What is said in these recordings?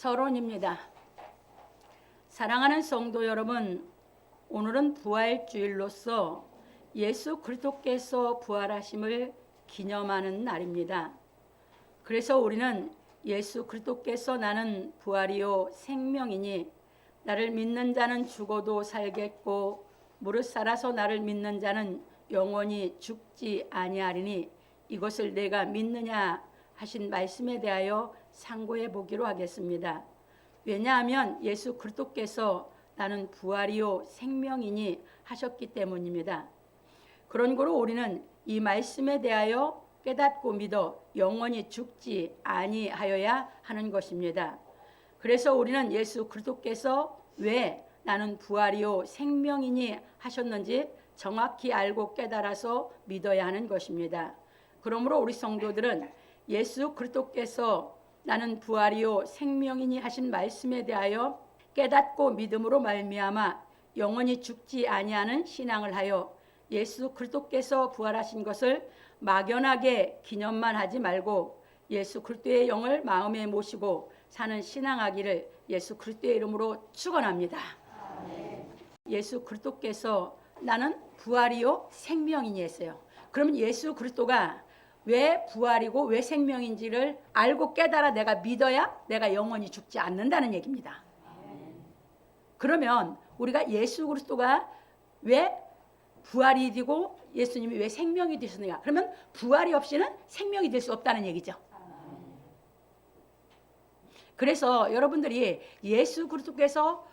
서론입니다. 사랑하는 성도 여러분, 오늘은 부활주일로서 예수 그리스도께서 부활하심을 기념하는 날입니다. 그래서 우리는 예수 그리스도께서 나는 부활이요 생명이니 나를 믿는 자는 죽어도 살겠고 무릇 살아서 나를 믿는 자는 영원히 죽지 아니하리니 이것을 내가 믿느냐 하신 말씀에 대하여 상고해 보기로 하겠습니다. 왜냐하면 예수 그리스도께서 나는 부활이요 생명이니 하셨기 때문입니다. 그런 거로 우리는 이 말씀에 대하여 깨닫고 믿어 영원히 죽지 아니하여야 하는 것입니다. 그래서 우리는 예수 그리스도께서 왜 나는 부활이요 생명이니 하셨는지 정확히 알고 깨달아서 믿어야 하는 것입니다. 그러므로 우리 성도들은 예수 그리스도께서 나는 부활이요 생명이니 하신 말씀에 대하여 깨닫고 믿음으로 말미암아 영원히 죽지 아니하는 신앙을 하여 예수 그리스도께서 부활하신 것을 막연하게 기념만 하지 말고 예수 그리스도의 영을 마음에 모시고 사는 신앙하기를 예수 그리스도의 이름으로 축원합니다. 예수 그리스도께서 나는 부활이요 생명이니 했어요. 그러면 예수 그리스도가 왜 부활이고 왜 생명인지를 알고 깨달아 내가 믿어야 내가 영원히 죽지 않는다는 얘기입니다. 그러면 우리가 예수 그리스도가 왜 부활이 되고 예수님이 왜 생명이 되셨느냐? 그러면 부활이 없이는 생명이 될 수 없다는 얘기죠. 그래서 여러분들이 예수 그리스도께서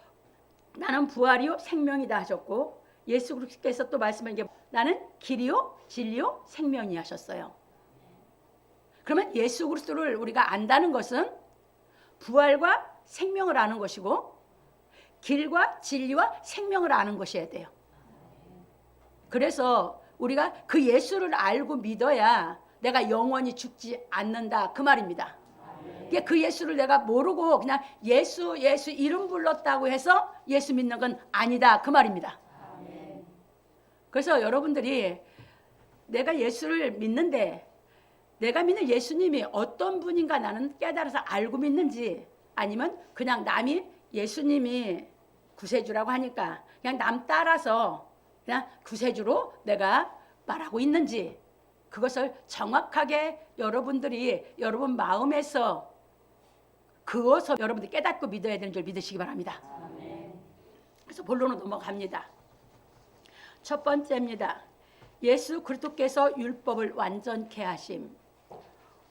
나는 부활이요 생명이다 하셨고 예수 그리스도께서 또 말씀한 게 나는 길이요 진리요 생명이 하셨어요. 그러면 예수 그리스도를 우리가 안다는 것은 부활과 생명을 아는 것이고 길과 진리와 생명을 아는 것이어야 돼요. 그래서 우리가 그 예수를 알고 믿어야 내가 영원히 죽지 않는다 그 말입니다. 그 예수를 내가 모르고 그냥 예수 이름 불렀다고 해서 예수 믿는 건 아니다 그 말입니다. 그래서 여러분들이 내가 예수를 믿는데 내가 믿는 예수님이 어떤 분인가 나는 깨달아서 알고 믿는지 아니면 그냥 남이 예수님이 구세주라고 하니까 그냥 남 따라서 그냥 구세주로 내가 말하고 있는지 그것을 정확하게 여러분들이 여러분 마음에서 그것을 여러분들이 깨닫고 믿어야 되는 줄 믿으시기 바랍니다. 그래서 본론으로 넘어갑니다. 첫 번째입니다. 예수 그리스도께서 율법을 완전케 하심.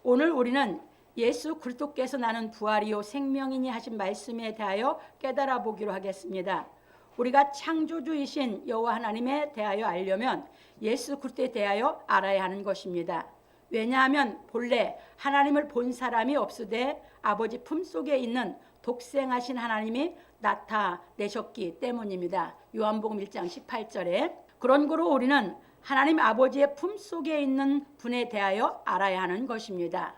오늘 우리는 예수 그리스도께서 나는 부활이요 생명이니 하신 말씀에 대하여 깨달아 보기로 하겠습니다. 우리가 창조주이신 여호와 하나님에 대하여 알려면 예수 그리스도에 대하여 알아야 하는 것입니다. 왜냐하면 본래 하나님을 본 사람이 없으되 아버지 품속에 있는 독생하신 하나님이 나타내셨기 때문입니다. 요한복음 1장 18절에 그런 거로 우리는 하나님 아버지의 품속에 있는 분에 대하여 알아야 하는 것입니다.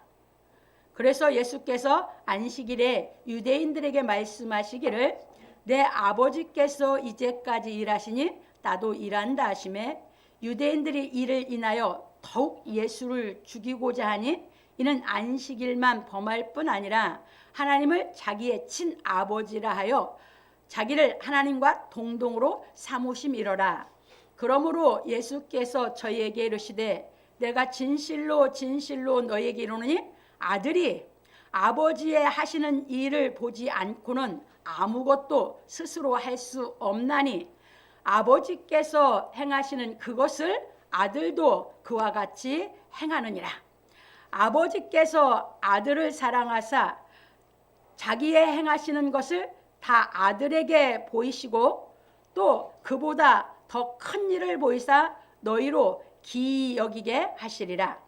그래서 예수께서 안식일에 유대인들에게 말씀하시기를 내 아버지께서 이제까지 일하시니 나도 일한다 하시매 유대인들이 이를 인하여 더욱 예수를 죽이고자 하니 이는 안식일만 범할 뿐 아니라 하나님을 자기의 친아버지라 하여 자기를 하나님과 동등으로 삼으심이로라. 그러므로 예수께서 저희에게 이르시되 내가 진실로 진실로 너희에게 이르노니 아들이 아버지의 하시는 일을 보지 않고는 아무것도 스스로 할 수 없나니 아버지께서 행하시는 그것을 아들도 그와 같이 행하느니라. 아버지께서 아들을 사랑하사 자기의 행하시는 것을 다 아들에게 보이시고 또 그보다 더 큰 일을 보이사 너희로 기이 여기게 하시리라.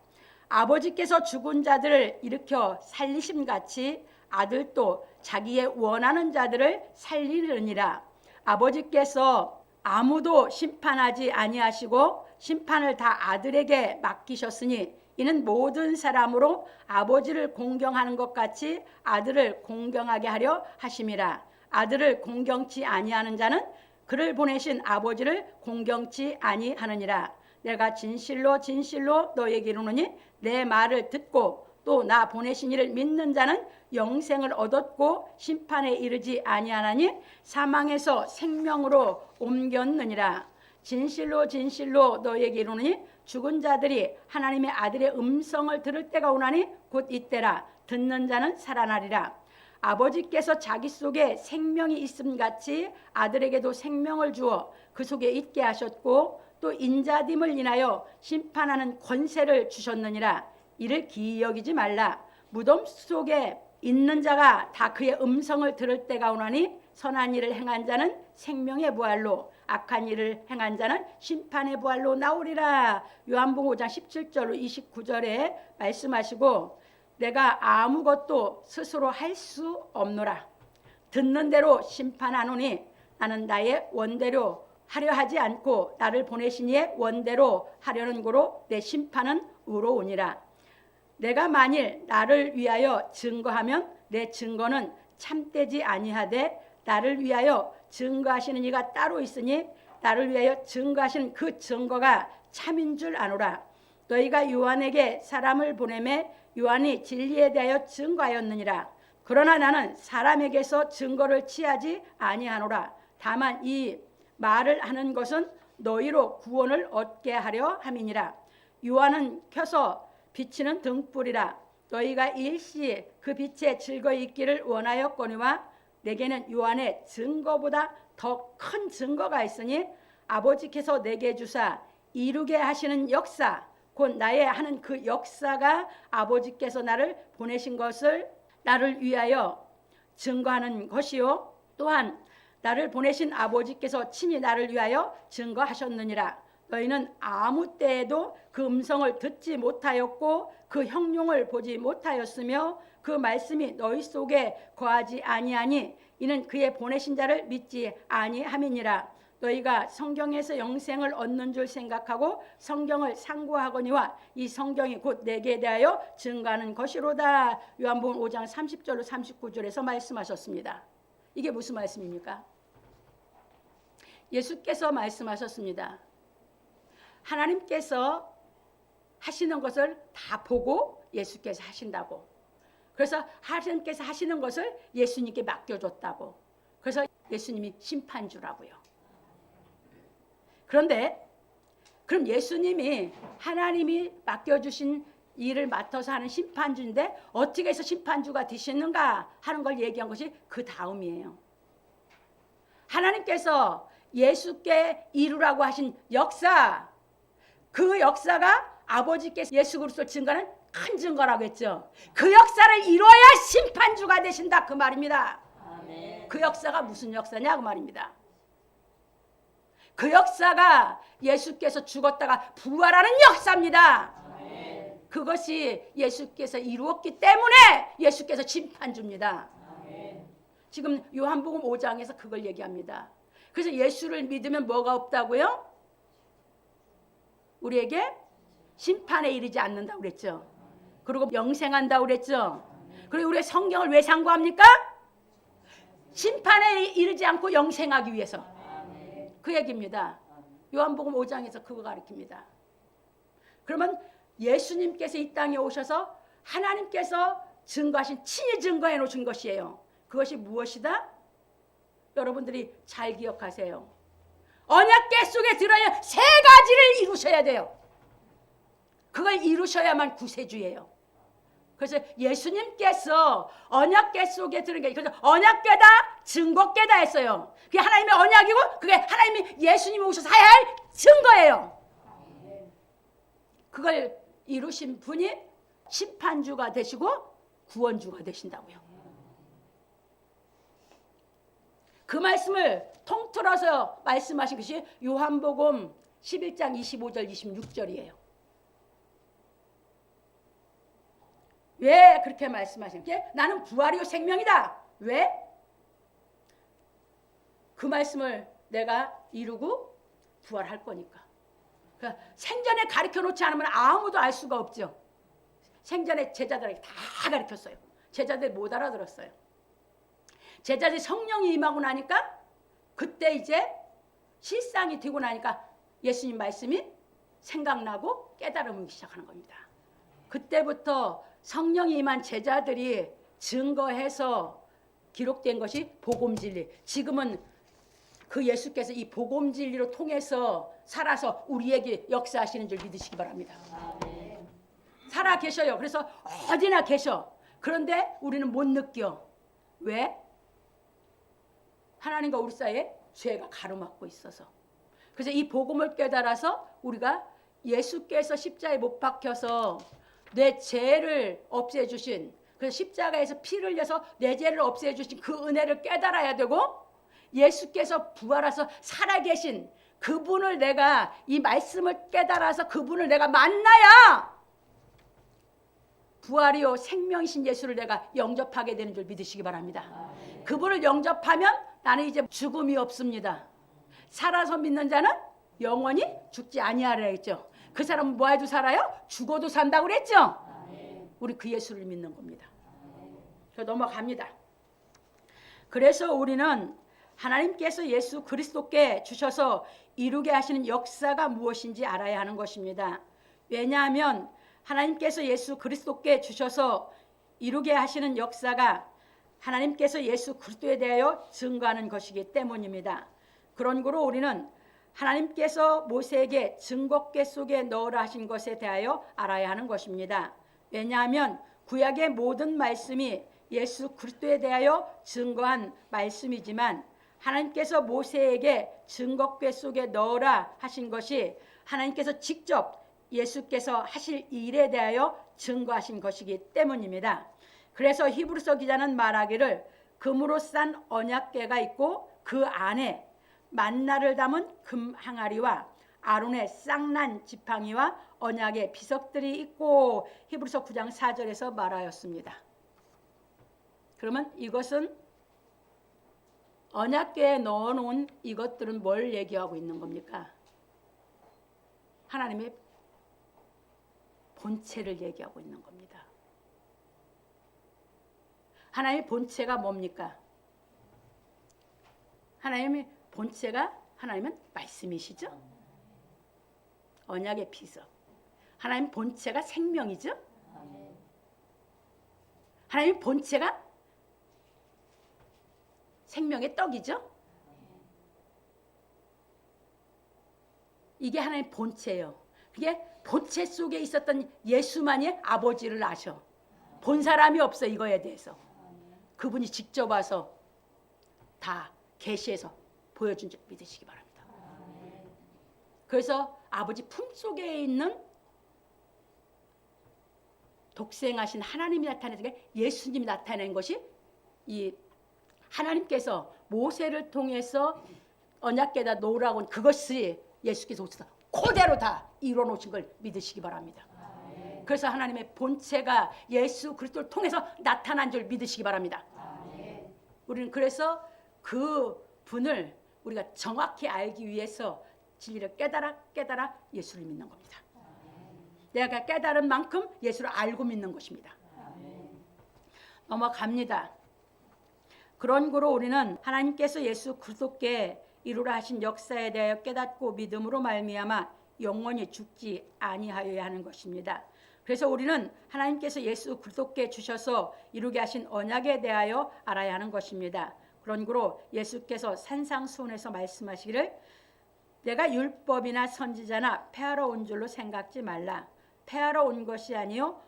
아버지께서 죽은 자들을 일으켜 살리심같이 아들도 자기의 원하는 자들을 살리느니라. 아버지께서 아무도 심판하지 아니하시고 심판을 다 아들에게 맡기셨으니 이는 모든 사람으로 아버지를 공경하는 것 같이 아들을 공경하게 하려 하심이라. 아들을 공경치 아니하는 자는 그를 보내신 아버지를 공경치 아니하느니라. 내가 진실로 진실로 너에게 이르노니 내 말을 듣고 또 나 보내신 이를 믿는 자는 영생을 얻었고 심판에 이르지 아니하나니 사망에서 생명으로 옮겼느니라. 진실로 진실로 너희에게 이르노니 죽은 자들이 하나님의 아들의 음성을 들을 때가 오나니 곧 이때라. 듣는 자는 살아나리라. 아버지께서 자기 속에 생명이 있음 같이 아들에게도 생명을 주어 그 속에 있게 하셨고 또 인자됨을 인하여 심판하는 권세를 주셨느니라. 이를 기이 여기지 말라. 무덤 속에 있는 자가 다 그의 음성을 들을 때가 오나니 선한 일을 행한 자는 생명의 부활로 악한 일을 행한 자는 심판의 부활로 나오리라. 요한복음 5장 17절로 29절에 말씀하시고 내가 아무것도 스스로 할 수 없노라. 듣는 대로 심판하노니 나는 나의 원대로 하려 하지 않고 나를 보내신 이의 원대로 하려는 고로 내 심판은 의로우니라. 내가 만일 나를 위하여 증거하면 내 증거는 참되지 아니하되 나를 위하여 증거하시는 이가 따로 있으니 나를 위하여 증거하시는 그 증거가 참인 줄 아노라. 너희가 요한에게 사람을 보내매 요한이 진리에 대하여 증거하였느니라. 그러나 나는 사람에게서 증거를 취하지 아니하노라. 다만 이 말을 하는 것은 너희로 구원을 얻게 하려 함이니라. 요한은 켜서 비치는 등불이라. 너희가 일시 그 빛에 즐거이 있기를 원하였거니와 내게는 요한의 증거보다 더 큰 증거가 있으니 아버지께서 내게 주사 이루게 하시는 역사 곧 나의 하는 그 역사가 아버지께서 나를 보내신 것을 나를 위하여 증거하는 것이요 또한 나를 보내신 아버지께서 친히 나를 위하여 증거하셨느니라. 너희는 아무 때에도 그 음성을 듣지 못하였고 그 형용을 보지 못하였으며 그 말씀이 너희 속에 거하지 아니하니 이는 그의 보내신 자를 믿지 아니함이니라. 너희가 성경에서 영생을 얻는 줄 생각하고 성경을 상고하거니와 이 성경이 곧 내게 대하여 증거하는 것이로다. 요한복음 5장 30절로 39절에서 말씀하셨습니다. 이게 무슨 말씀입니까? 예수께서 말씀하셨습니다. 하나님께서 하시는 것을 다 보고 예수께서 하신다고. 그래서 하나님께서 하시는 것을 예수님께 맡겨줬다고. 그래서 예수님이 심판주라고요. 그런데 그럼 예수님이 하나님이 맡겨주신 일을 맡아서 하는 심판주인데 어떻게 해서 심판주가 되시는가 하는 걸 얘기한 것이 그 다음이에요. 하나님께서 예수께 이루라고 하신 역사, 그 역사가 아버지께서 예수 그리스도를 증거하는 큰 증거라고 했죠. 그 역사를 이루어야 심판주가 되신다 그 말입니다. 아멘. 그 역사가 무슨 역사냐 그 말입니다. 그 역사가 예수께서 죽었다가 부활하는 역사입니다. 아멘. 그것이 예수께서 이루었기 때문에 예수께서 심판주입니다. 아멘. 지금 요한복음 5장에서 그걸 얘기합니다. 그래서 예수를 믿으면 뭐가 없다고요? 우리에게 심판에 이르지 않는다고 그랬죠. 그리고 영생한다고 그랬죠. 그리고 우리가 성경을 왜 상고합니까? 심판에 이르지 않고 영생하기 위해서. 그 얘기입니다. 요한복음 5장에서 그거 가르칩니다. 그러면 예수님께서 이 땅에 오셔서 하나님께서 증거하신 친히 증거해 놓으신 것이에요. 그것이 무엇이다? 여러분들이 잘 기억하세요. 언약궤 속에 들어야 세 가지를 이루셔야 돼요. 그걸 이루셔야만 구세주예요. 그래서 예수님께서 언약궤 속에 들은 게 그래서 언약궤다 증거궤다 했어요. 그게 하나님의 언약이고 그게 하나님이 예수님이 오셔서 해야 할 증거예요. 그걸 이루신 분이 심판주가 되시고 구원주가 되신다고요. 그 말씀을 통틀어서 말씀하신 것이 요한복음 11장 25절 26절이에요. 왜 그렇게 말씀하신 게 나는 부활이요 생명이다. 왜? 그 말씀을 내가 이루고 부활할 거니까. 그러니까 생전에 가르쳐 놓지 않으면 아무도 알 수가 없죠. 생전에 제자들에게 다 가르쳤어요. 제자들이 못 알아들었어요. 제자들이 성령이 임하고 나니까 그때 이제 실상이 되고 나니까 예수님 말씀이 생각나고 깨달음을 시작하는 겁니다. 그때부터 성령이 임한 제자들이 증거해서 기록된 것이 복음 진리. 지금은 그 예수께서 이 복음 진리로 통해서 살아서 우리에게 역사하시는 줄 믿으시기 바랍니다. 살아 계셔요. 그래서 어디나 계셔. 그런데 우리는 못 느껴. 왜? 하나님과 우리 사이에 죄가 가로막고 있어서. 그래서 이 복음을 깨달아서 우리가 예수께서 십자가에 못 박혀서 내 죄를 없애주신, 그래서 십자가에서 피를 흘려서 내 죄를 없애주신 그 은혜를 깨달아야 되고, 예수께서 부활하셔서 살아계신 그분을 내가 이 말씀을 깨달아서 그분을 내가 만나야 부활이요 생명이신 예수를 내가 영접하게 되는 줄 믿으시기 바랍니다. 그분을 영접하면 나는 이제 죽음이 없습니다. 살아서 믿는 자는 영원히 죽지 아니하리라 했죠. 그 사람은 뭐 해도 살아요? 죽어도 산다고 그랬죠. 우리 그 예수를 믿는 겁니다. 넘어갑니다. 그래서 우리는 하나님께서 예수 그리스도께 주셔서 이루게 하시는 역사가 무엇인지 알아야 하는 것입니다. 왜냐하면 하나님께서 예수 그리스도께 주셔서 이루게 하시는 역사가 하나님께서 예수 그리스도에 대하여 증거하는 것이기 때문입니다. 그런 거로 우리는 하나님께서 모세에게 증거궤 속에 넣으라 하신 것에 대하여 알아야 하는 것입니다. 왜냐하면 구약의 모든 말씀이 예수 그리스도에 대하여 증거한 말씀이지만 하나님께서 모세에게 증거궤 속에 넣으라 하신 것이 하나님께서 직접 예수께서 하실 일에 대하여 증거하신 것이기 때문입니다. 그래서 히브리서 기자는 말하기를 금으로 싼 언약궤가 있고 그 안에 만나를 담은 금 항아리와 아론의 쌍난 지팡이와 언약의 비석들이 있고 히브리서 9장 4절에서 말하였습니다. 그러면 이것은 언약궤에 넣어놓은 이것들은 뭘 얘기하고 있는 겁니까? 하나님의 본체를 얘기하고 있는 겁니다. 하나님의 본체가 뭡니까? 하나님의 본체가 하나님은 말씀이시죠. 언약의 비석. 하나님 본체가 생명이죠. 하나님 본체가 생명의 떡이죠. 이게 하나님 본체예요. 그게 본체 속에 있었던 예수만이 아버지를 아셔. 본 사람이 없어. 이거에 대해서 그분이 직접 와서 다 계시해서 보여준 줄 믿으시기 바랍니다. 그래서 아버지 품속에 있는 독생하신 하나님이 나타내서 예수님이 나타낸 것이 이 하나님께서 모세를 통해서 언약궤에다 놓으라고 그것이 예수께서 오셔서 그대로 다 이뤄놓으신 걸 믿으시기 바랍니다. 그래서 하나님의 본체가 예수 그리스도를 통해서 나타난 줄 믿으시기 바랍니다. 우리는 그래서 그 분을 우리가 정확히 알기 위해서 진리를 깨달아 예수를 믿는 겁니다. 내가 깨달은 만큼 예수를 알고 믿는 것입니다. 넘어갑니다. 그런 거로 우리는 하나님께서 예수 그리스도께 이루라 하신 역사에 대하여 깨닫고 믿음으로 말미암아 영원히 죽지 아니하여야 하는 것입니다. 그래서 우리는 하나님께서 예수 그리스도께 주셔서 이루게 하신 언약에 대하여 알아야 하는 것입니다. 그런 거로 예수께서 산상수훈에서 말씀하시기를 내가 율법이나 선지자나 폐하러 온 줄로 생각지 말라. 폐하러 온 것이 아니요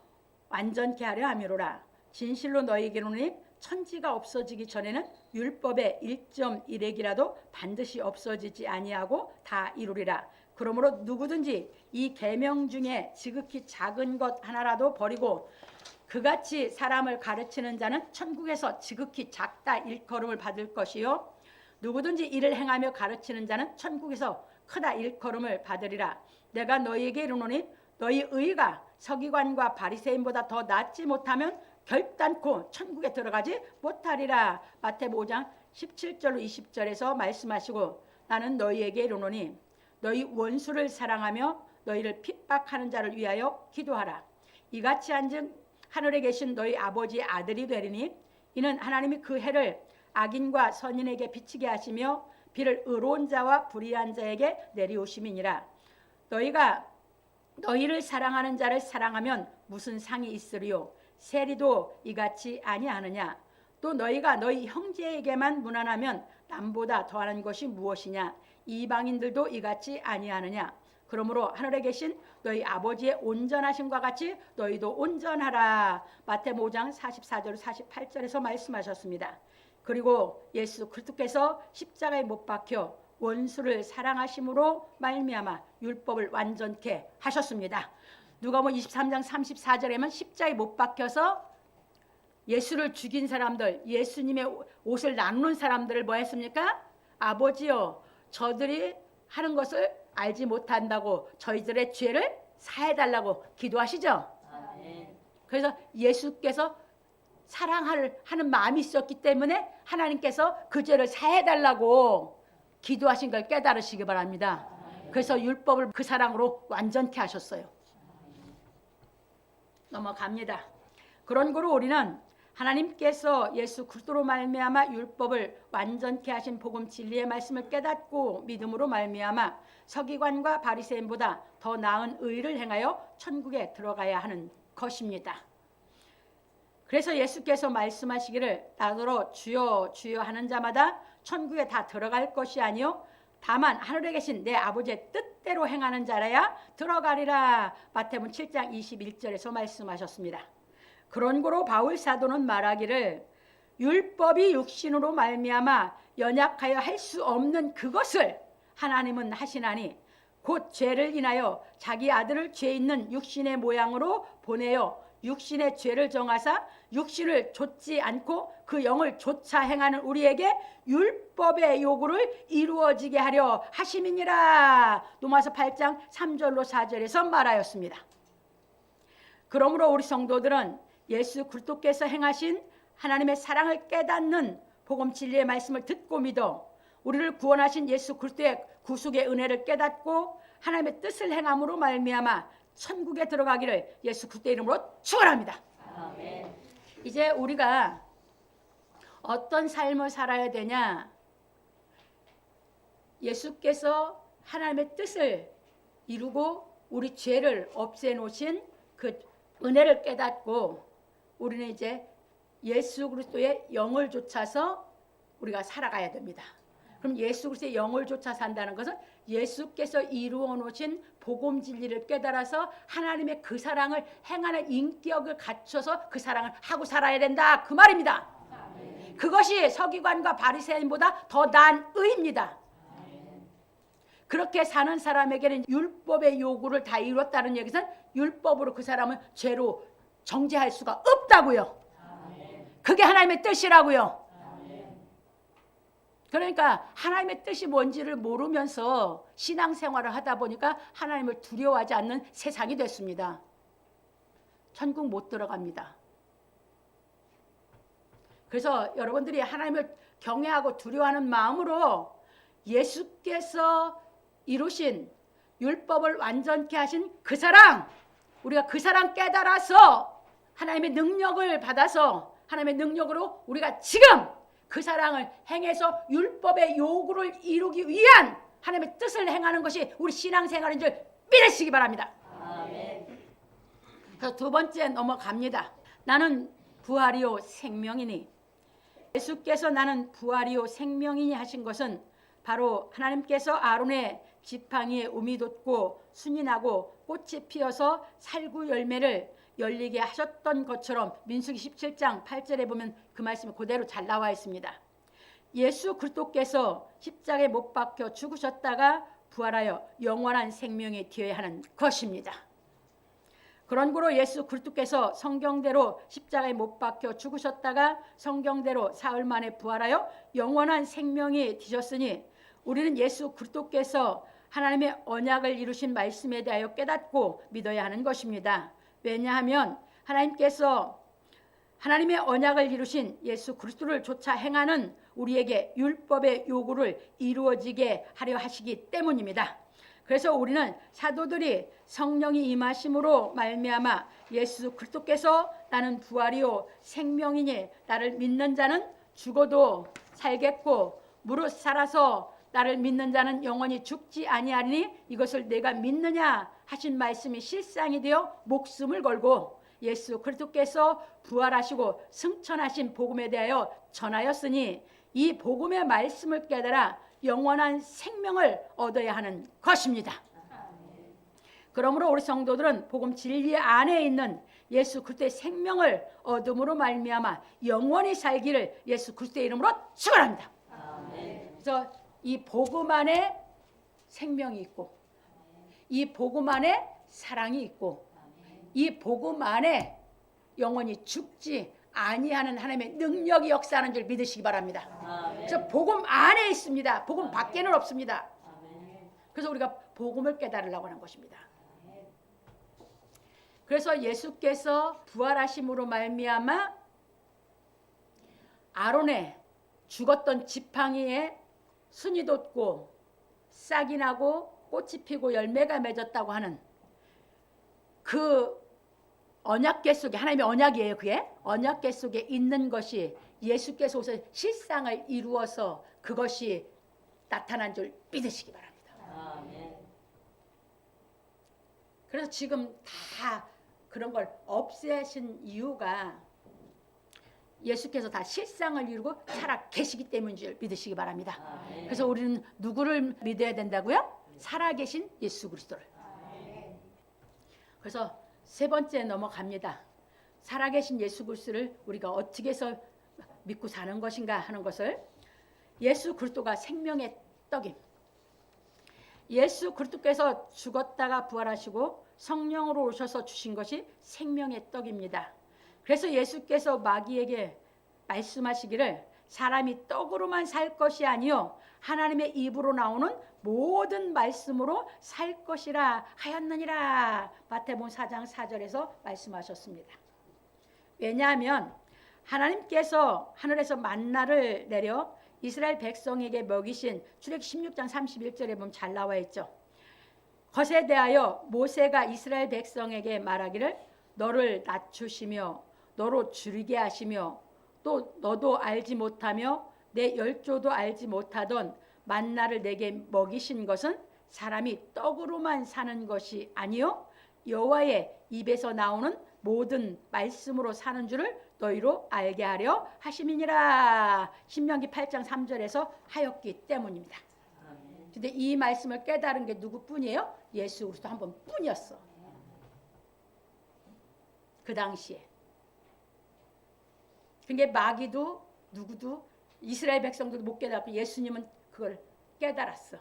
완전케 하려 함이로라. 진실로 너희에게로는 천지가 없어지기 전에는 율법의 1.1핵이라도 반드시 없어지지 아니하고 다 이루리라. 그러므로 누구든지 이 계명 중에 지극히 작은 것 하나라도 버리고 그같이 사람을 가르치는 자는 천국에서 지극히 작다 일컬음을 받을 것이요 누구든지 이를 행하며 가르치는 자는 천국에서 크다 일컬음을 받으리라. 내가 너희에게 이르노니 너희 의가 서기관과 바리새인보다 더 낫지 못하면 결단코 천국에 들어가지 못하리라. 마태복음 5장 17절로 20절에서 말씀하시고 나는 너희에게 이르노니 너희 원수를 사랑하며 너희를 핍박하는 자를 위하여 기도하라. 이같이 한즉 하늘에 계신 너희 아버지의 아들이 되리니 이는 하나님이 그 해를 악인과 선인에게 비치게 하시며 비를 의로운 자와 불의한 자에게 내리오심이니라. 너희가 너희를 사랑하는 자를 사랑하면 무슨 상이 있으리요? 세리도 이같이 아니하느냐? 또 너희가 너희 형제에게만 무난하면 남보다 더하는 것이 무엇이냐? 이방인들도 이같이 아니하느냐? 그러므로 하늘에 계신 너희 아버지의 온전하심과 같이 너희도 온전하라. 마태복음 5장 44절 48절에서 말씀하셨습니다. 그리고 예수 그리스도께서 십자가에 못 박혀 원수를 사랑하심으로 말미암아 율법을 완전케 하셨습니다. 누가복음 23장 34절에는 십자가에 못 박혀서 예수를 죽인 사람들, 예수님의 옷을 나누는 사람들을 뭐 했습니까? 아버지여, 저들이 하는 것을 알지 못한다고 저희들의 죄를 사해달라고 기도하시죠. 그래서 예수께서 사랑하는 마음이 있었기 때문에 하나님께서 그 죄를 사해달라고 기도하신 걸 깨달으시기 바랍니다. 그래서 율법을 그 사랑으로 완전케 하셨어요. 넘어갑니다. 그런 거로 우리는 하나님께서 예수 그리스도로 말미암아 율법을 완전케 하신 복음 진리의 말씀을 깨닫고 믿음으로 말미암아 서기관과 바리새인보다 더 나은 의를 행하여 천국에 들어가야 하는 것입니다. 그래서 예수께서 말씀하시기를 나더러 주여 주여 하는 자마다 천국에 다 들어갈 것이 아니요 다만 하늘에 계신 내 아버지의 뜻대로 행하는 자라야 들어가리라. 마태복음 7장 21절에서 말씀하셨습니다. 그런 거로 바울 사도는 말하기를 율법이 육신으로 말미암아 연약하여 할 수 없는 그것을 하나님은 하시나니 곧 죄를 인하여 자기 아들을 죄 있는 육신의 모양으로 보내어 육신의 죄를 정하사 육신을 좇지 않고 그 영을 좇아 행하는 우리에게 율법의 요구를 이루어지게 하려 하심이니라. 로마서 8장 3절로 4절에서 말하였습니다. 그러므로 우리 성도들은 예수 그리스도께서 행하신 하나님의 사랑을 깨닫는 복음 진리의 말씀을 듣고 믿어 우리를 구원하신 예수 그리스도의 구속의 은혜를 깨닫고 하나님의 뜻을 행함으로 말미암아 천국에 들어가기를 예수 그리스도의 이름으로 축원합니다. 아멘. 이제 우리가 어떤 삶을 살아야 되냐? 예수께서 하나님의 뜻을 이루고 우리 죄를 없애놓으신 그 은혜를 깨닫고 우리는 이제 예수 그리스도의 영을 좇아서 우리가 살아가야 됩니다. 그럼 예수 그리스도의 영을 좇아 산다는 것은 예수께서 이루어 놓으신 복음 진리를 깨달아서 하나님의 그 사랑을 행하는 인격을 갖춰서 그 사랑을 하고 살아야 된다, 그 말입니다. 아멘. 그것이 서기관과 바리새인보다 더 나은 의입니다. 아멘. 그렇게 사는 사람에게는 율법의 요구를 다 이뤘다는 얘기는 율법으로 그 사람을 죄로 정죄할 수가 없다고요. 아멘. 그게 하나님의 뜻이라고요. 그러니까 하나님의 뜻이 뭔지를 모르면서 신앙생활을 하다 보니까 하나님을 두려워하지 않는 세상이 됐습니다. 천국 못 들어갑니다. 그래서 여러분들이 하나님을 경외하고 두려워하는 마음으로 예수께서 이루신 율법을 완전케 하신 그 사랑, 우리가 그 사랑 깨달아서 하나님의 능력을 받아서 하나님의 능력으로 우리가 지금 그 사랑을 행해서 율법의 요구를 이루기 위한 하나님의 뜻을 행하는 것이 우리 신앙생활인 줄 믿으시기 바랍니다. 아멘. 그래서 두 번째 넘어갑니다. 나는 부활이요 생명이니. 예수께서 나는 부활이요 생명이니 하신 것은 바로 하나님께서 아론의 지팡이에 um이 돋고 순이 나고 꽃이 피어서 살구 열매를 열리게 하셨던 것처럼 민수기 17장 8절에 보면 그 말씀이 그대로 잘 나와 있습니다. 예수 그리스도께서 십자가에 못 박혀 죽으셨다가 부활하여 영원한 생명에 뒤에 하는 것입니다. 그런 거로 예수 그리스도께서 성경대로 십자가에 못 박혀 죽으셨다가 성경대로 사흘 만에 부활하여 영원한 생명이 되셨으니 우리는 예수 그리스도께서 하나님의 언약을 이루신 말씀에 대하여 깨닫고 믿어야 하는 것입니다. 왜냐하면 하나님께서 하나님의 언약을 이루신 예수 그리스도를 좇아 행하는 우리에게 율법의 요구를 이루어지게 하려 하시기 때문입니다. 그래서 우리는 사도들이 성령이 임하심으로 말미암아 예수 그리스도께서 나는 부활이요 생명이니 나를 믿는 자는 죽어도 살겠고 무릇 살아서 나를 믿는 자는 영원히 죽지 아니하리니 이것을 내가 믿느냐 하신 말씀이 실상이 되어 목숨을 걸고 예수 그리스도께서 부활하시고 승천하신 복음에 대하여 전하였으니 이 복음의 말씀을 깨달아 영원한 생명을 얻어야 하는 것입니다. 그러므로 우리 성도들은 복음 진리 안에 있는 예수 그리스도의 생명을 얻음으로 말미암아 영원히 살기를 예수 그리스도의 이름으로 축원합니다. 그래서 이 복음 안에 생명이 있고, 이 복음 안에 사랑이 있고, 이 복음 안에 영원히 죽지 아니하는 하나님의 능력이 역사하는 줄 믿으시기 바랍니다. 그래서 복음 안에 있습니다. 복음 밖에는 없습니다. 그래서 우리가 복음을 깨달으려고 하는 것입니다. 그래서 예수께서 부활하심으로 말미암아 아론의 죽었던 지팡이에 순이 돋고 싹이 나고 꽃이 피고 열매가 맺었다고 하는 그 언약궤 속에, 하나님의 언약이에요. 그게 언약궤 속에 있는 것이 예수께서 오셔서 실상을 이루어서 그것이 나타난 줄 믿으시기 바랍니다. 그래서 지금 다 그런 걸 없애신 이유가 예수께서 다 실상을 이루고 살아 계시기 때문인 줄 믿으시기 바랍니다. 그래서 우리는 누구를 믿어야 된다고요? 살아 계신 예수 그리스도를. 그래서 세 번째 넘어갑니다. 살아계신 예수 그리스도를 우리가 어떻게 해서 믿고 사는 것인가 하는 것을, 예수 그리스도가 생명의 떡임. 예수 그리스도께서 죽었다가 부활하시고 성령으로 오셔서 주신 것이 생명의 떡입니다. 그래서 예수께서 마귀에게 말씀하시기를 사람이 떡으로만 살 것이 아니요 하나님의 입으로 나오는 모든 말씀으로 살 것이라 하였느니라. 마태복음 4장 4절에서 말씀하셨습니다. 왜냐하면 하나님께서 하늘에서 만나를 내려 이스라엘 백성에게 먹이신 출애굽기 16장 31절에 보면 잘 나와 있죠. 것에 대하여 모세가 이스라엘 백성에게 말하기를 너를 낮추시며 너로 줄이게 하시며 또 너도 알지 못하며 내 열조도 알지 못하던 만나를 내게 먹이신 것은 사람이 떡으로만 사는 것이 아니요 여호와의 입에서 나오는 모든 말씀으로 사는 줄을 너희로 알게 하려 하심이니라. 신명기 8장 3절에서 하였기 때문입니다. 근데 이 말씀을 깨달은 게 누구뿐이에요? 예수 그리스도 한 번뿐이었어. 그 당시에. 그러니까 마귀도 누구도 이스라엘 백성들도 못 깨닫고 예수님은 그걸 깨달았어.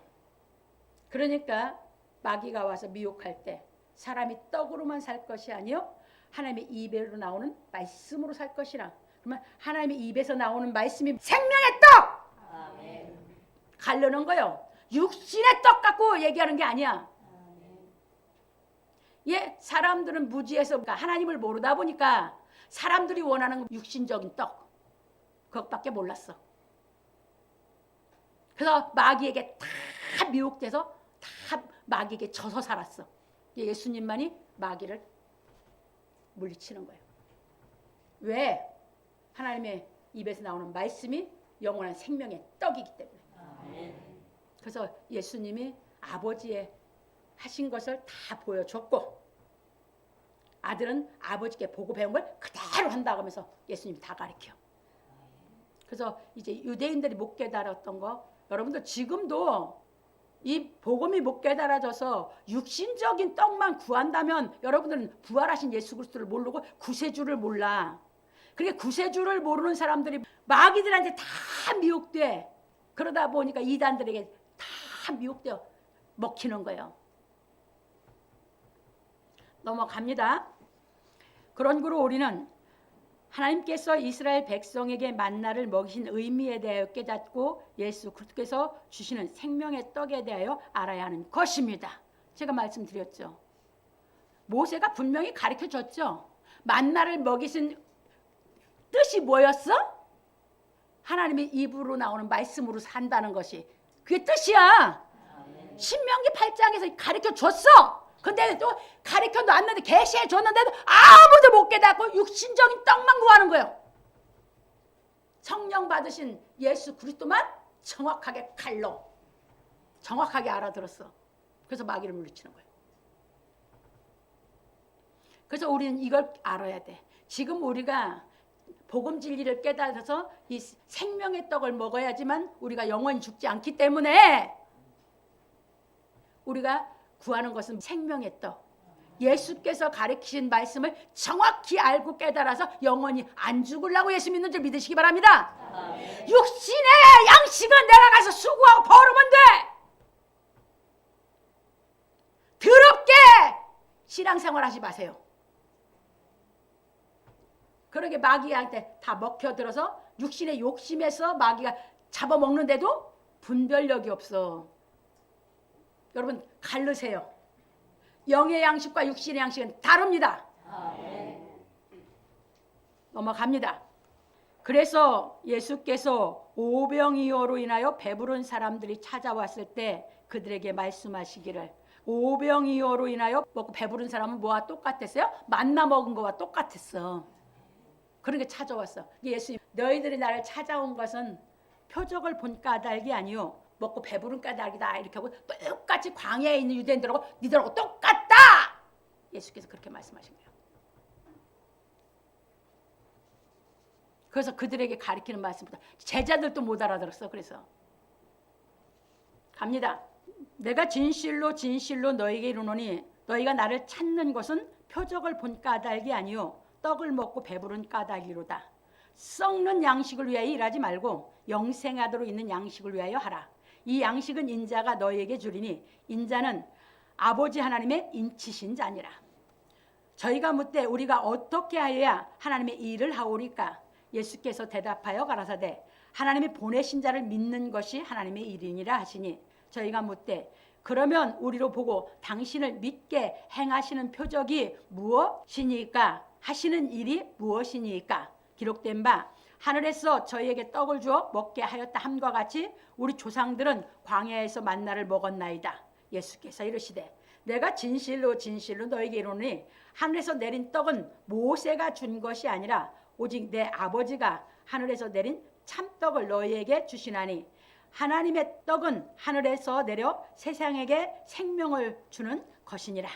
그러니까 마귀가 와서 미혹할 때 사람이 떡으로만 살 것이 아니요 하나님의 입에로 나오는 말씀으로 살 것이라. 그러면 하나님의 입에서 나오는 말씀이 생명의 떡! 아멘. 가르는 거요. 육신의 떡 갖고 얘기하는 게 아니야. 예, 사람들은 무지해서 하나님을 모르다 보니까 사람들이 원하는 육신적인 떡 그것밖에 몰랐어. 그래서 마귀에게 다 미혹돼서 다 마귀에게 져서 살았어. 예수님만이 마귀를 물리치는 거예요. 왜? 하나님의 입에서 나오는 말씀이 영원한 생명의 떡이기 때문에. 그래서 예수님이 아버지의 하신 것을 다 보여줬고 아들은 아버지께 보고 배운 걸 그대로 한다고 하면서 예수님이 다 가르쳐. 그래서 이제 유대인들이 못 깨달았던 거 여러분들 지금도 이 복음이 못 깨달아져서 육신적인 떡만 구한다면 여러분들은 부활하신 예수 그리스도를 모르고 구세주를 몰라. 그러니까 구세주를 모르는 사람들이 마귀들한테 다 미혹돼. 그러다 보니까 이단들에게 다 미혹되어 먹히는 거예요. 넘어갑니다. 그런 거로 우리는 하나님께서 이스라엘 백성에게 만나를 먹이신 의미에 대하여 깨닫고 예수 그리스도께서 주시는 생명의 떡에 대하여 알아야 하는 것입니다. 제가 말씀드렸죠. 모세가 분명히 가르쳐줬죠. 만나를 먹이신 뜻이 뭐였어? 하나님의 입으로 나오는 말씀으로 산다는 것이 그게 뜻이야. 신명기 8장에서 가르쳐줬어. 근데 또 가르쳐 놨는데 계시해 줬는데도 아무도 못 깨닫고 육신적인 떡만 구하는 거예요. 성령 받으신 예수 그리스도만 정확하게 칼로 정확하게 알아들었어. 그래서 마귀를 물리치는 거예요. 그래서 우리는 이걸 알아야 돼. 지금 우리가 복음 진리를 깨달아서 이 생명의 떡을 먹어야지만 우리가 영원히 죽지 않기 때문에 우리가 구하는 것은 생명의 떡. 예수께서 가르치신 말씀을 정확히 알고 깨달아서 영원히 안 죽으려고 예수 믿는 줄 믿으시기 바랍니다. 육신의 양식은 내가 가서 수고하고 벌으면 돼. 더럽게 신앙생활 하지 마세요. 그러게 마귀한테 다 먹혀들어서 육신의 욕심에서 마귀가 잡아먹는데도 분별력이 없어. 여러분 갈르세요. 영의 양식과 육신의 양식은 다릅니다. 넘어갑니다. 그래서 예수께서 오병이어로 인하여 배부른 사람들이 찾아왔을 때 그들에게 말씀하시기를, 오병이어로 인하여 먹고 배부른 사람은 뭐와 똑같았어요? 만나 먹은 거와 똑같았어. 그런 게 찾아왔어. 예수, 너희들이 나를 찾아온 것은 표적을 본 까닭이 아니요 먹고 배부른 까닭이다 이렇게 하고 똑같이 광야에 있는 유대인들하고 니들하고 똑같다. 예수께서 그렇게 말씀하신 거예요. 그래서 그들에게 가르치는 말씀보다 제자들도 못 알아들었어. 그래서 갑니다. 내가 진실로 진실로 너에게 이르노니 너희가 나를 찾는 것은 표적을 본 까닭이 아니요 떡을 먹고 배부른 까닭이로다. 썩는 양식을 위하여 일하지 말고 영생하도록 있는 양식을 위하여 하라. 이 양식은 인자가 너희에게 주리니 인자는 아버지 하나님의 인치신 자니라. 저희가 묻되 우리가 어떻게 하여야 하나님의 일을 하오리까? 예수께서 대답하여 가라사대 하나님이 보내신 자를 믿는 것이 하나님의 일이니라 하시니 저희가 묻되 그러면 우리로 보고 당신을 믿게 행하시는 표적이 무엇이니까? 하시는 일이 무엇이니까? 기록된 바 하늘에서 저희에게 떡을 주어 먹게 하였다 함과 같이 우리 조상들은 광야에서 만나를 먹었나이다. 예수께서 이르시되 내가 진실로 진실로 너에게 이르노니 하늘에서 내린 떡은 모세가 준 것이 아니라 오직 내 아버지가 하늘에서 내린 참떡을 너희에게 주시나니 하나님의 떡은 하늘에서 내려 세상에게 생명을 주는 것이니라.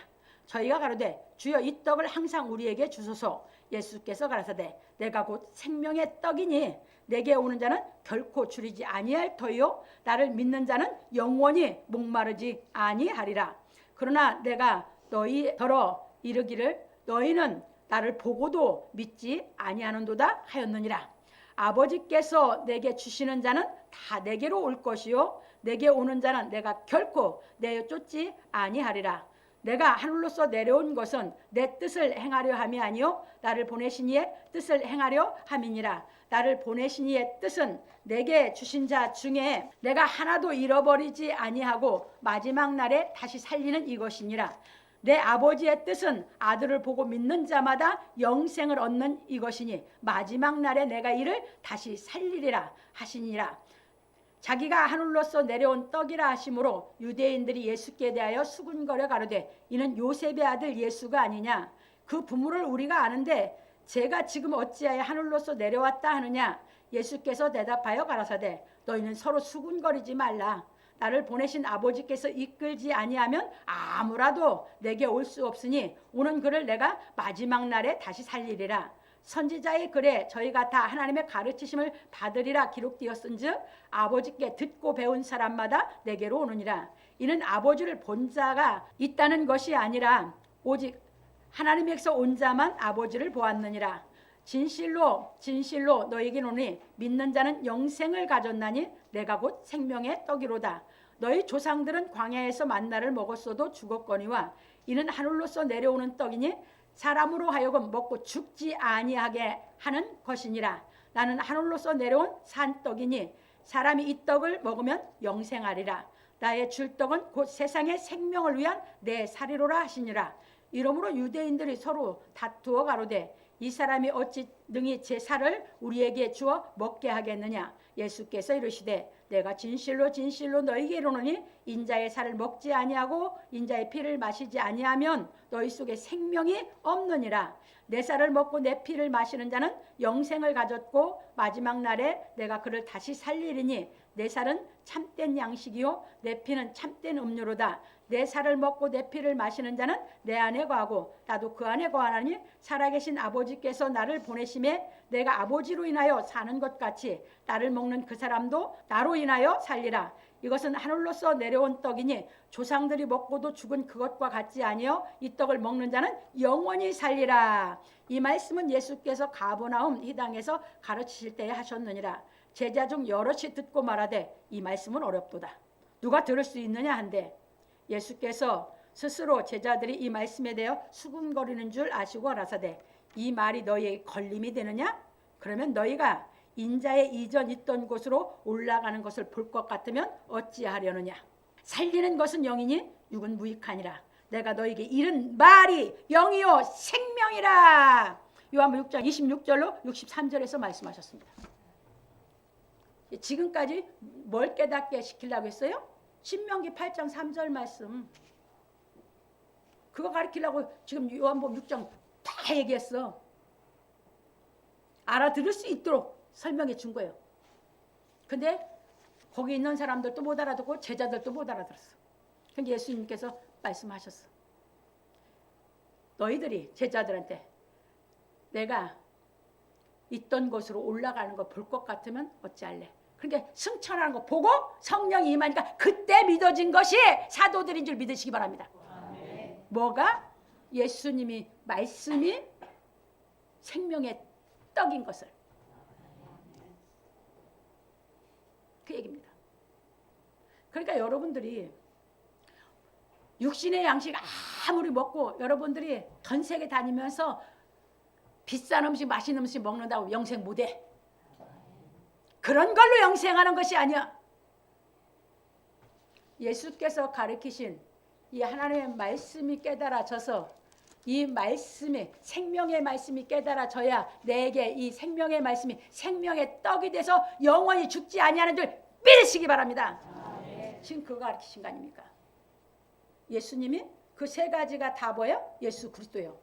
저희가 가로되 주여 이 떡을 항상 우리에게 주소서. 예수께서 가라사대 내가 곧 생명의 떡이니 내게 오는 자는 결코 줄이지 아니할 터이요 나를 믿는 자는 영원히 목마르지 아니하리라. 그러나 내가 너희더러 이르기를 너희는 나를 보고도 믿지 아니하는도다 하였느니라. 아버지께서 내게 주시는 자는 다 내게로 올 것이요 내게 오는 자는 내가 결코 내쫓지 아니하리라. 내가 하늘로서 내려온 것은 내 뜻을 행하려 함이 아니요 나를 보내신 이의 뜻을 행하려 함이니라. 나를 보내신 이의 뜻은 내게 주신 자 중에 내가 하나도 잃어버리지 아니하고 마지막 날에 다시 살리는 이것이니라. 내 아버지의 뜻은 아들을 보고 믿는 자마다 영생을 얻는 이것이니 마지막 날에 내가 이를 다시 살리리라 하시니라. 자기가 하늘로서 내려온 떡이라 하심으로 유대인들이 예수께 대하여 수군거려 가로되 이는 요셉의 아들 예수가 아니냐? 그 부모를 우리가 아는데 제가 지금 어찌하여 하늘로서 내려왔다 하느냐? 예수께서 대답하여 가라사대 너희는 서로 수군거리지 말라. 나를 보내신 아버지께서 이끌지 아니하면 아무라도 내게 올 수 없으니 오는 그를 내가 마지막 날에 다시 살리리라. 선지자의 글에 저희가 다 하나님의 가르치심을 받으리라 기록되었은즉 아버지께 듣고 배운 사람마다 내게로 오느니라. 이는 아버지를 본 자가 있다는 것이 아니라 오직 하나님에게서 온 자만 아버지를 보았느니라. 진실로 진실로 너에게 이르노니 믿는 자는 영생을 가졌나니 내가 곧 생명의 떡이로다. 너희 조상들은 광야에서 만나를 먹었어도 죽었거니와 이는 하늘로서 내려오는 떡이니 사람으로 하여금 먹고 죽지 아니하게 하는 것이니라. 나는 하늘로서 내려온 산떡이니 사람이 이 떡을 먹으면 영생하리라. 나의 줄 떡은 곧 세상의 생명을 위한 내 살이로라 하시니라. 이러므로 유대인들이 서로 다투어 가로되 이 사람이 어찌 능히 제 살을 우리에게 주어 먹게 하겠느냐. 예수께서 이르시되 내가 진실로 진실로 너희에게 이르노니 인자의 살을 먹지 아니하고 인자의 피를 마시지 아니하면 너희 속에 생명이 없느니라. 내 살을 먹고 내 피를 마시는 자는 영생을 가졌고 마지막 날에 내가 그를 다시 살리리니 내 살은 참된 양식이요 내 피는 참된 음료로다. 내 살을 먹고 내 피를 마시는 자는 내 안에 거하고 나도 그 안에 거하나니 살아계신 아버지께서 나를 보내심에 내가 아버지로 인하여 사는 것 같이 나를 먹는 그 사람도 나로 인하여 살리라. 이것은 하늘로서 내려온 떡이니 조상들이 먹고도 죽은 그것과 같지 아니요 이 떡을 먹는 자는 영원히 살리라. 이 말씀은 예수께서 가버나움 이 땅에서 가르치실 때에 하셨느니라. 제자 중 여럿이 듣고 말하되 이 말씀은 어렵도다. 누가 들을 수 있느냐 한데 예수께서 스스로 제자들이 이 말씀에 대하여 수군거리는 줄 아시고 가라사대 이 말이 너희에게 걸림이 되느냐? 그러면 너희가 인자의 이전 있던 곳으로 올라가는 것을 볼 것 같으면 어찌하려느냐. 살리는 것은 영이니 육은 무익하니라. 내가 너희에게 이른 말이 영이요 생명이라. 요한복음 6장 26절로 63절에서 말씀하셨습니다. 지금까지 뭘 깨닫게 시키려고 했어요? 신명기 8장 3절 말씀. 그거 가르치려고 지금 요한복음 6장 다 얘기했어. 알아들을 수 있도록 설명해 준 거예요. 근데 거기 있는 사람들도 못 알아듣고 제자들도 못 알아들었어. 그러니까 예수님께서 말씀하셨어. 너희들이 제자들한테 내가 있던 곳으로 올라가는 거 볼 것 같으면 어찌할래? 그러니까 승천하는 거 보고 성령이 임하니까 그때 믿어진 것이 사도들인 줄 믿으시기 바랍니다. 아멘. 뭐가? 예수님이 말씀이 생명의 떡인 것을. 그 얘기입니다. 그러니까 여러분들이 육신의 양식 아무리 먹고 여러분들이 전 세계 다니면서 비싼 음식 맛있는 음식 먹는다고 영생 못해. 그런 걸로 영생하는 것이 아니야. 예수께서 가르치신 이 하나님의 말씀이 깨달아져서 이 말씀이 생명의 말씀이 깨달아져야 내게 이 생명의 말씀이 생명의 떡이 돼서 영원히 죽지 아니하는 줄 믿으시기 바랍니다. 지금 그거 가르치신 거 아닙니까? 예수님이 그 세 가지가 다 뭐예요? 예수 그리스도예요.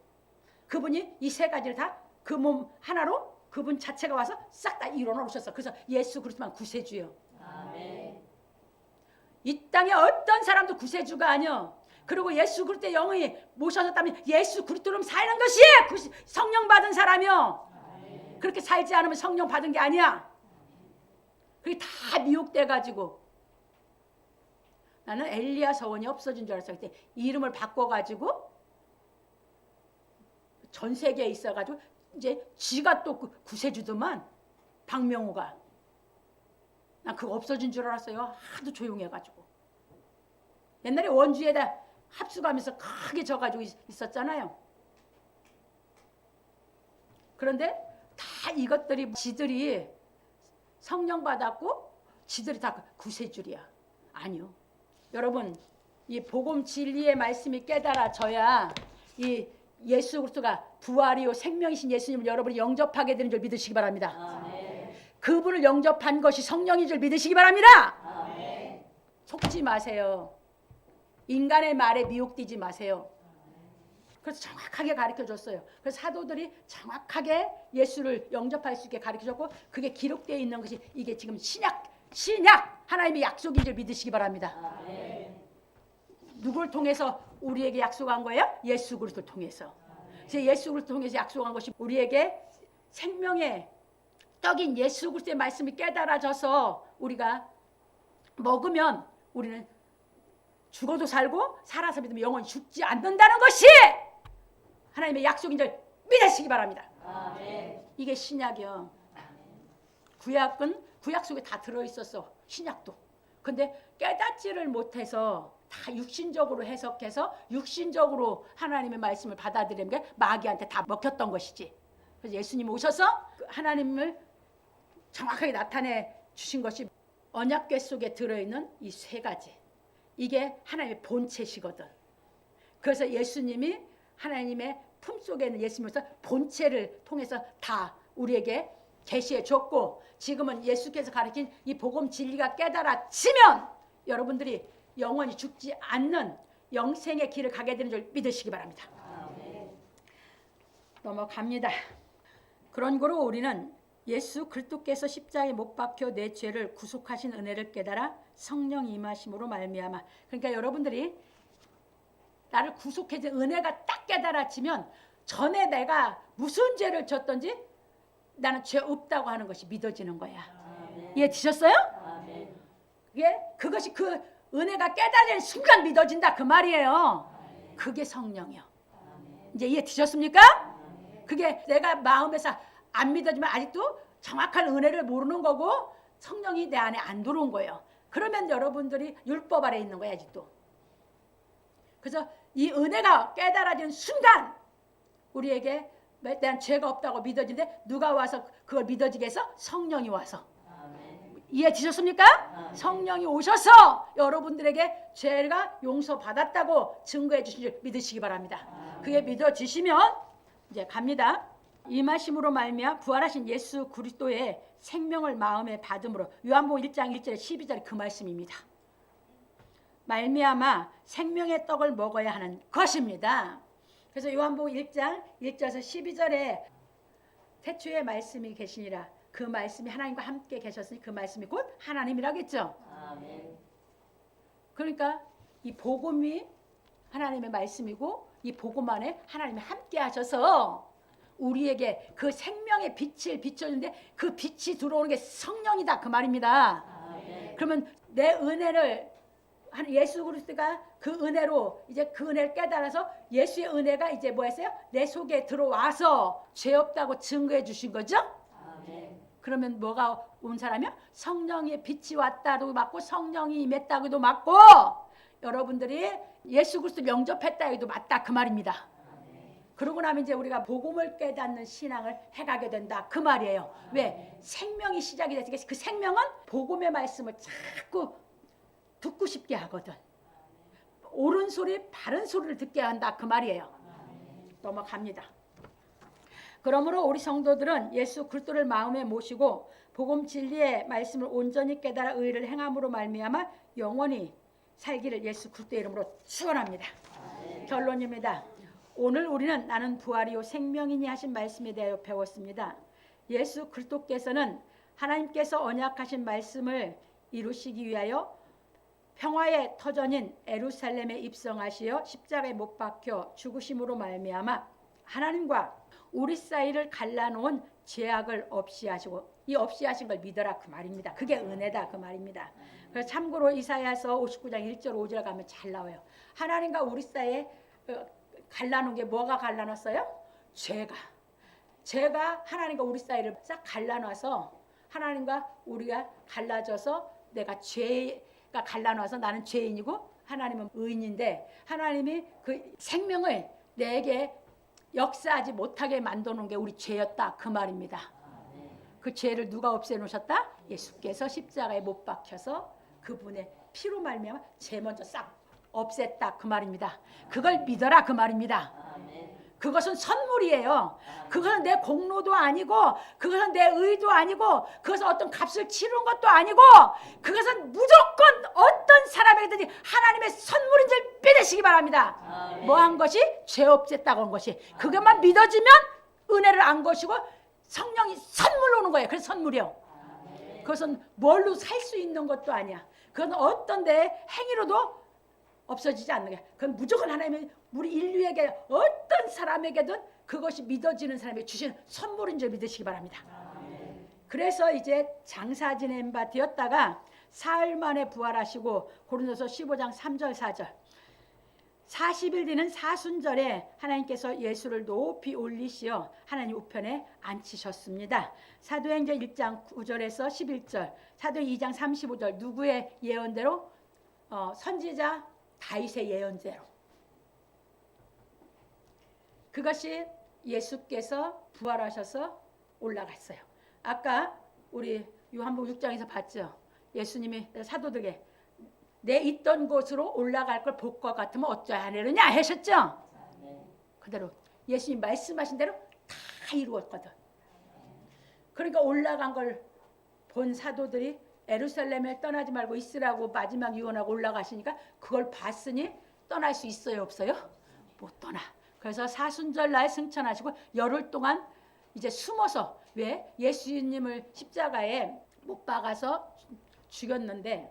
그분이 이 세 가지를 다 그 몸 하나로 그분 자체가 와서 싹 다 이뤄놓으셨어. 그래서 예수 그리스도만 구세주요. 아멘. 이 땅에 어떤 사람도 구세주가 아니요. 그리고 예수 그리스도의 영이 모셔졌다면 예수 그리스도로 사는 것이 성령 받은 사람이요. 아멘. 그렇게 살지 않으면 성령 받은 게 아니야. 그게 다 미혹돼가지고 나는 엘리야 서원이 없어진 줄 알았어. 그때 이름을 바꿔가지고 전 세계에 있어가지고 이제 지가 또 구세주더만 박명호가. 난 그거 없어진 줄 알았어요. 하도 조용해가지고. 옛날에 원주에다 합수가면서 크게 져가지고 있었잖아요. 그런데 다 이것들이 지들이 성령 받았고 지들이 다 구세주리야. 아니요. 여러분 이 복음 진리의 말씀이 깨달아져야 이 예수 그리스도가 부활이요 생명이신 예수님을 여러분이 영접하게 되는 줄 믿으시기 바랍니다. 아멘. 그분을 영접한 것이 성령인 줄 믿으시기 바랍니다. 아멘. 속지 마세요. 인간의 말에 미혹되지 마세요. 그래서 정확하게 가르쳐줬어요. 그래서 사도들이 정확하게 예수를 영접할 수 있게 가르쳐줬고 그게 기록되어 있는 것이 이게 지금 신약 하나님의 약속인 줄 믿으시기 바랍니다. 아멘. 누굴 통해서 우리에게 약속한 거예요? 예수 그리스도를 통해서. 그래서 예수 그리스도를 통해서 약속한 것이 우리에게 생명의 떡인 예수 그리스도의 말씀이 깨달아져서 우리가 먹으면 우리는 죽어도 살고 살아서 믿으면 영원히 죽지 않는다는 것이 하나님의 약속인 줄 믿으시기 바랍니다. 아멘. 이게 신약이요. 구약은 구약 속에 다 들어있었어. 신약도. 근데 깨닫지를 못해서 다 육신적으로 해석해서 육신적으로 하나님의 말씀을 받아들이는 게 마귀한테 다 먹혔던 것이지. 그래서 예수님 오셔서 하나님을 정확하게 나타내 주신 것이 언약궤 속에 들어있는 이 세 가지. 이게 하나님의 본체시거든. 그래서 예수님이 하나님의 품속에 있는 예수님으로서 본체를 통해서 다 우리에게 계시해 줬고 지금은 예수께서 가르친 이 복음 진리가 깨달아지면 여러분들이 영원히 죽지 않는 영생의 길을 가게 되는 줄 믿으시기 바랍니다. 넘어갑니다. 그런 거로 우리는 예수 그리스도께서 십자가에 못 박혀 내 죄를 구속하신 은혜를 깨달아 성령 임하심으로 말미암아. 그러니까 여러분들이 나를 구속해준 은혜가 딱 깨달아지면 전에 내가 무슨 죄를 졌던지 나는 죄 없다고 하는 것이 믿어지는 거야. 이해 되셨어요? 그것이 그 은혜가 깨달아지는 순간 믿어진다 그 말이에요. 그게 성령이요. 이제 이해 되셨습니까? 그게 내가 마음에서 안 믿어지면 아직도 정확한 은혜를 모르는 거고 성령이 내 안에 안 들어온 거예요. 그러면 여러분들이 율법 아래 있는 거예요 아직도. 그래서 이 은혜가 깨달아지는 순간 우리에게 대한 죄가 없다고 믿어지는데 누가 와서 그걸 믿어지게 해서? 성령이 와서. 이해되셨습니까? 성령이 오셔서 여러분들에게 죄가 용서받았다고 증거해 주신 줄 믿으시기 바랍니다. 그게 믿어지시면 이제 갑니다. 임하심으로 말미암아 부활하신 예수 그리스도의 생명을 마음에 받음으로 요한복음 1장 1절에 12절에 그 말씀입니다. 말미암아 생명의 떡을 먹어야 하는 것입니다. 그래서 요한복음 1장 1절에서 12절에 태초에 말씀이 계시니라. 그 말씀이 하나님과 함께 계셨으니 그 말씀이 곧 하나님이라겠죠. 아멘. 그러니까 이 복음이 하나님의 말씀이고 이 복음 안에 하나님이 함께 하셔서 우리에게 그 생명의 빛을 비춰주는데 그 빛이 들어오는 게 성령이다 그 말입니다. 아멘. 그러면 내 은혜를 예수 그리스도가 그 은혜로 이제 그 은혜를 깨달아서 예수의 은혜가 이제 뭐 했어요? 내 속에 들어와서 죄 없다고 증거해 주신 거죠? 아멘. 그러면 뭐가 온 사람이요? 성령의 빛이 왔다도 맞고 성령이 임했다고도 맞고 여러분들이 예수 그리스도 영접했다 해도 맞다 그 말입니다. 그러고 나면 이제 우리가 복음을 깨닫는 신앙을 해가게 된다 그 말이에요. 왜? 생명이 시작이 됐으니까 그 생명은 복음의 말씀을 자꾸 듣고 싶게 하거든. 옳은 소리, 바른 소리를 듣게 한다 그 말이에요. 넘어갑니다. 그러므로 우리 성도들은 예수 그리스도를 마음에 모시고 복음 진리의 말씀을 온전히 깨달아 의를 행함으로 말미암아 영원히 살기를 예수 그리스도의 이름으로 축원합니다. 결론입니다. 오늘 우리는 나는 부활이요 생명이니 하신 말씀에 대하여 배웠습니다. 예수 그리스도께서는 하나님께서 언약하신 말씀을 이루시기 위하여 평화의 터전인 예루살렘에 입성하시어 십자가에 못 박혀 죽으심으로 말미암아 하나님과 우리 사이를 갈라놓은 죄악을 없이 하시고 이 없이 하신 걸 믿어라 그 말입니다. 그게 은혜다 그 말입니다. 그래서 참고로 이사야서 59장 1절 5절 가면 잘 나와요. 하나님과 우리 사이에 갈라놓은 게 뭐가 갈라놨어요? 죄가 하나님과 우리 사이를 싹 갈라놔서 하나님과 우리가 갈라져서 내가 죄가 갈라놔서 나는 죄인이고 하나님은 의인인데 하나님이 그 생명을 내게 역사하지 못하게 만드는 게 우리 죄였다 그 말입니다. 그 죄를 누가 없애놓으셨다? 예수께서 십자가에 못 박혀서 그분의 피로 말미암아 죄 먼저 싹 없앴다 그 말입니다. 그걸 믿어라 그 말입니다. 그것은 선물이에요. 그것은 내 공로도 아니고 그것은 내 의도 아니고 그것은 어떤 값을 치른 것도 아니고 그것은 무조건 어떤 사람에게든지 하나님의 선물인 줄 믿으시기 바랍니다. 뭐 한 것이? 죄 없앴다고 한 것이. 그것만 믿어지면 은혜를 안 것이고 성령이 선물로 오는 거예요. 그래서 선물이요. 그것은 뭘로 살 수 있는 것도 아니야. 그건 어떤 데 행위로도 없어지지 않는 거야. 그건 무조건 하나님이 우리 인류에게 어떤 사람에게든 그것이 믿어지는 사람에게 주신 선물인 줄 믿으시기 바랍니다. 그래서 이제 장사 지낸 바 되었다가 사흘 만에 부활하시고 고린도서 15장 3절 4절 40일 뒤는 사순절에 하나님께서 예수를 높이 올리시어 하나님 우편에 앉히셨습니다. 사도행전 1장 9절에서 11절 사도행 2장 35절 누구의 예언대로? 선지자 다윗의 예언대로. 그것이 예수께서 부활하셔서 올라갔어요. 아까 우리 요한복음 6장에서 봤죠. 예수님이 사도들에게 내 있던 곳으로 올라갈 걸 볼 것 같으면 어쩌야 하느냐 하셨죠. 그대로 예수님 말씀하신 대로 다 이루었거든. 그러니까 올라간 걸 본 사도들이 예루살렘에 떠나지 말고 있으라고 마지막 유언하고 올라가시니까 그걸 봤으니 떠날 수 있어요, 없어요? 못 떠나. 그래서 사순절날 승천하시고 열흘 동안 이제 숨어서, 왜? 예수님을 십자가에 못 박아서 죽였는데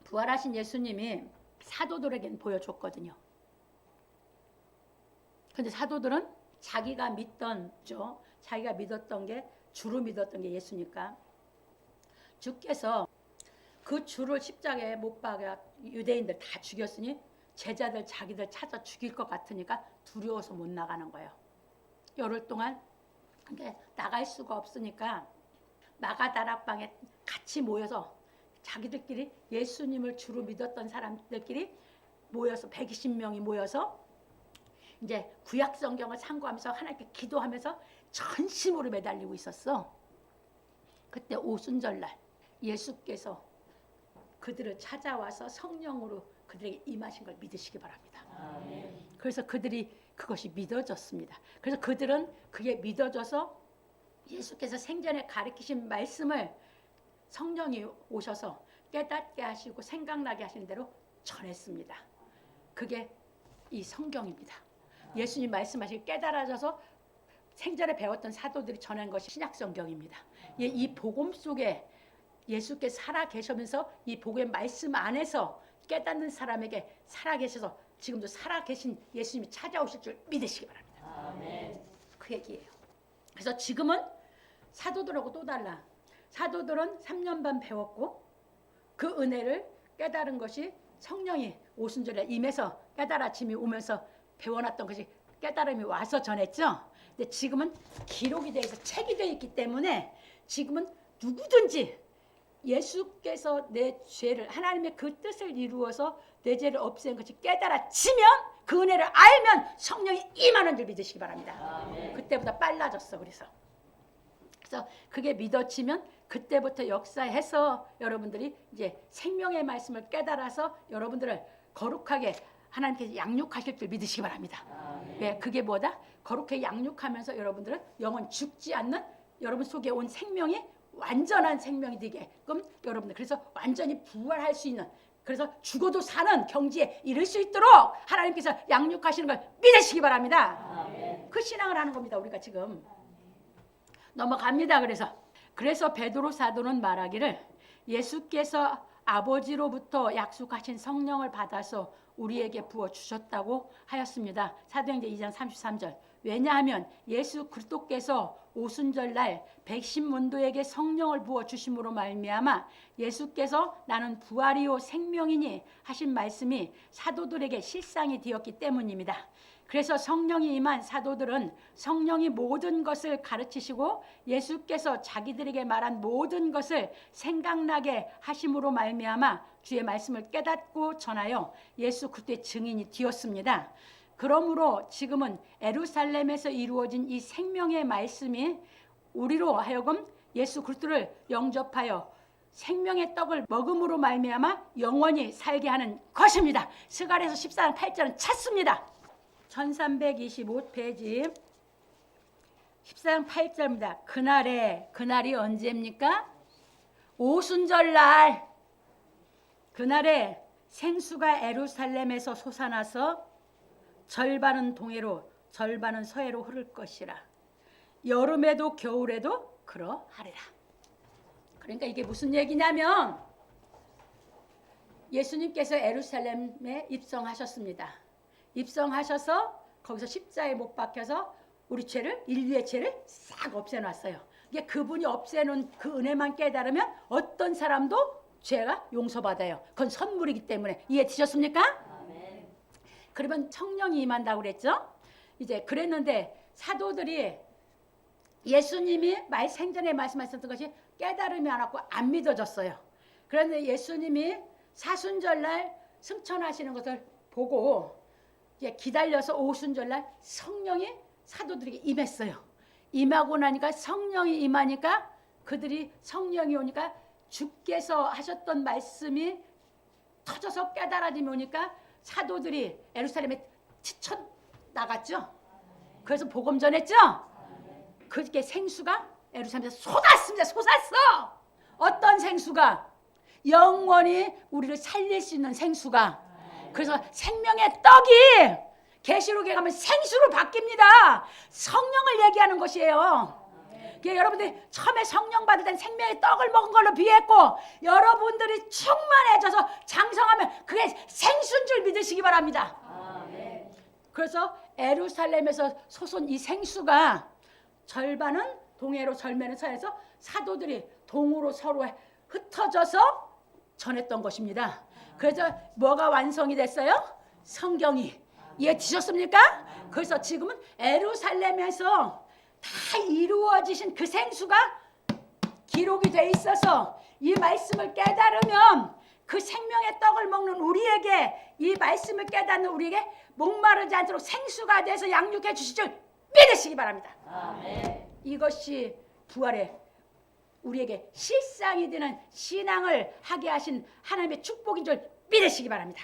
부활하신 예수님이 사도들에게는 보여줬거든요. 근데 사도들은 자기가 믿었던 게, 주로 믿었던 게 예수니까 주께서 그 주를 십자가에 못 박아 유대인들 다 죽였으니 제자들 자기들 찾아 죽일 것 같으니까 두려워서 못 나가는 거예요. 열흘 동안 나갈 수가 없으니까 마가다락방에 같이 모여서 자기들끼리 예수님을 주로 믿었던 사람들끼리 모여서 120명이 모여서 이제 구약 성경을 참고하면서 하나님께 기도하면서 전심으로 매달리고 있었어. 그때 오순절날 예수께서 그들을 찾아와서 성령으로 그들에게 임하신 걸 믿으시기 바랍니다. 아멘. 그래서 그들이 그것이 믿어졌습니다. 그래서 그들은 그게 믿어져서 예수께서 생전에 가르치신 말씀을 성령이 오셔서 깨닫게 하시고 생각나게 하시는 대로 전했습니다. 그게 이 성경입니다. 예수님 말씀하시기 깨달아져서 생전에 배웠던 사도들이 전한 것이 신약 성경입니다. 이 복음 속에 예수께서 살아 계시면서 이 복음의 말씀 안에서 깨닫는 사람에게 살아 계셔서 지금도 살아 계신 예수님이 찾아오실 줄 믿으시기 바랍니다. 아멘. 그 얘기예요. 그래서 지금은 사도들하고 또 달라. 사도들은 3년 반 배웠고 그 은혜를 깨달은 것이 성령이 오순절에 임해서 깨달아짐이 오면서 배워놨던 것이 깨달음이 와서 전했죠. 근데 지금은 기록이 되어 있어 책이 되어 있기 때문에 지금은 누구든지 예수께서 내 죄를, 하나님의 그 뜻을 이루어서 내 죄를 없앤 것이 깨달아지면, 그 은혜를 알면 성령이 임하는 줄 믿으시기 바랍니다. 아멘. 그때보다 빨라졌어. 그래서 그게 믿어지면 그때부터 역사해서 여러분들이 이제 생명의 말씀을 깨달아서 여러분들을 거룩하게 하나님께서 양육하실 줄 믿으시기 바랍니다. 왜? 그게 뭐다? 거룩하게 양육하면서 여러분들은 영원 죽지 않는 여러분 속에 온 생명이 완전한 생명이 되게끔 여러분들, 그래서 완전히 부활할 수 있는, 그래서 죽어도 사는 경지에 이를 수 있도록 하나님께서 양육하시는 걸 믿으시기 바랍니다. 아멘. 그 신앙을 하는 겁니다. 우리가 지금 넘어갑니다. 그래서 베드로 사도는 말하기를 예수께서 아버지로부터 약속하신 성령을 받아서 우리에게 부어주셨다고 하였습니다. 사도행전 2장 33절. 왜냐하면 예수 그리스도께서 오순절날 백신문도에게 성령을 부어주심으로 말미암아 예수께서 나는 부활이요 생명이니 하신 말씀이 사도들에게 실상이 되었기 때문입니다. 그래서 성령이 임한 사도들은 성령이 모든 것을 가르치시고 예수께서 자기들에게 말한 모든 것을 생각나게 하심으로 말미암아 주의 말씀을 깨닫고 전하여 예수 그리스도의 증인이 되었습니다. 그러므로 지금은 예루살렘에서 이루어진 이 생명의 말씀이 우리로 하여금 예수 그리스도를 영접하여 생명의 떡을 먹음으로 말미암아 영원히 살게 하는 것입니다. 스가랴서 14장 8절은 찾습니다. 1325페이지 14장 8절입니다. 그날이 언제입니까? 오순절날. 그날에 생수가 예루살렘에서 솟아나서 절반은 동해로 절반은 서해로 흐를 것이라. 여름에도 겨울에도 그러하리라. 그러니까 이게 무슨 얘기냐면 예수님께서 예루살렘에 입성하셨습니다. 입성하셔서 거기서 십자가에 못 박혀서 우리 죄를, 인류의 죄를 싹 없애놨어요. 이게 그분이 없애놓은 그 은혜만 깨달으면 어떤 사람도 죄가 용서받아요. 그건 선물이기 때문에. 이해되셨습니까? 아멘. 그러면 성령이 임한다고 그랬죠? 이제 그랬는데 사도들이 예수님이 생전에 말씀하셨던 것이 깨달음이 안 왔고 안 믿어졌어요. 그런데 예수님이 사순절날 승천하시는 것을 보고 기다려서 오순절날 성령이 사도들에게 임했어요. 임하고 나니까 성령이 임하니까 그들이 성령이 오니까 주께서 하셨던 말씀이 터져서 깨달아짐이 오니까 사도들이 예루살렘에 튀쳐 나갔죠. 그래서 복음 전했죠. 그렇게 생수가 예루살렘에서 쏟았습니다. 쏟았어. 어떤 생수가? 영원히 우리를 살릴 수 있는 생수가. 그래서 생명의 떡이 계시록에 가면 생수로 바뀝니다. 성령을 얘기하는 것이에요. 여러분들이 처음에 성령 받을 땐 생명의 떡을 먹은 걸로 비유했고, 여러분들이 충만해져서 장성하면 그게 생수인 줄 믿으시기 바랍니다. 그래서 예루살렘에서 솟은 이 생수가 절반은 동해로 절반은 서해서 사도들이 동으로 서로 흩어져서 전했던 것입니다. 그래서 뭐가 완성이 됐어요? 성경이. 이해되셨습니까? 그래서 지금은 예루살렘에서 다 이루어지신 그 생수가 기록이 돼 있어서 이 말씀을 깨달으면 그 생명의 떡을 먹는 우리에게, 이 말씀을 깨닫는 우리에게 목마르지 않도록 생수가 돼서 양육해 주실 줄 믿으시기 바랍니다. 아멘. 이것이 부활의 우리에게 실상이 되는 신앙을 하게 하신 하나님의 축복인 줄 믿으시기 바랍니다.